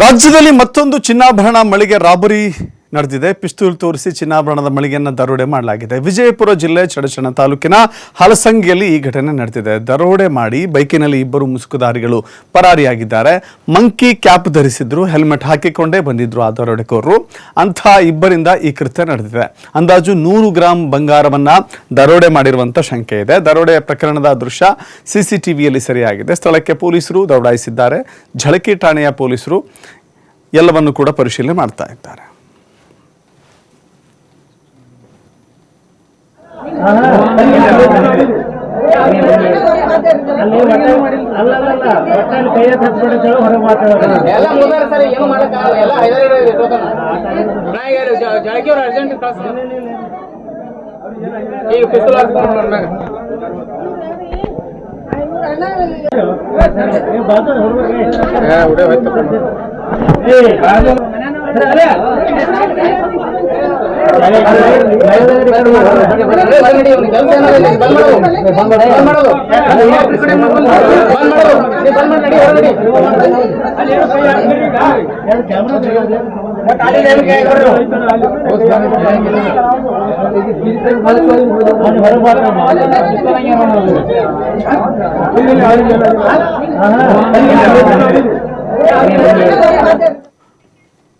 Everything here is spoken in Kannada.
ರಾಜ್ಯದಲ್ಲಿ ಮತ್ತೊಂದು ಚಿನ್ನಾಭರಣ ಮಳಿಗೆ ರಾಬರಿ ನಡೆದಿದೆ. ಪಿಸ್ತೂಲ್ ತೋರಿಸಿ ಚಿನ್ನಾಭರಣದ ಮಳಿಗೆಯನ್ನು ದರೋಡೆ ಮಾಡಲಾಗಿದೆ. ವಿಜಯಪುರ ಜಿಲ್ಲೆ ಚಡಚಣ ತಾಲೂಕಿನ ಹಲಸಂಗಿಯಲ್ಲಿ ಈ ಘಟನೆ ನಡೆದಿದೆ. ದರೋಡೆ ಮಾಡಿ ಬೈಕಿನಲ್ಲಿ ಇಬ್ಬರು ಮುಸುಕುದಾರಿಗಳು ಪರಾರಿಯಾಗಿದ್ದಾರೆ. ಮಂಕಿ ಕ್ಯಾಪ್ ಧರಿಸಿದ್ರು, ಹೆಲ್ಮೆಟ್ ಹಾಕಿಕೊಂಡೇ ಬಂದಿದ್ರು ಆ ದರೋಡೆಕೋರರು. ಅಂಥ ಇಬ್ಬರಿಂದ ಈ ಕೃತ್ಯ ನಡೆದಿದೆ. ಅಂದಾಜು 100 ಗ್ರಾಂ ಬಂಗಾರವನ್ನ ದರೋಡೆ ಮಾಡಿರುವಂತ ಶಂಕೆ ಇದೆ. ದರೋಡೆ ಪ್ರಕರಣದ ದೃಶ್ಯ ಸಿಸಿಟಿವಿಯಲ್ಲಿ ಸೆರೆಯಾಗಿದೆ. ಸ್ಥಳಕ್ಕೆ ಪೊಲೀಸರು ದೌಡಾಯಿಸಿದ್ದಾರೆ. ಝಳಕಿ ಠಾಣೆಯ ಪೊಲೀಸರು ಎಲ್ಲವನ್ನು ಕೂಡ ಪರಿಶೀಲನೆ ಮಾಡ್ತಾ ಇದ್ದಾರೆ.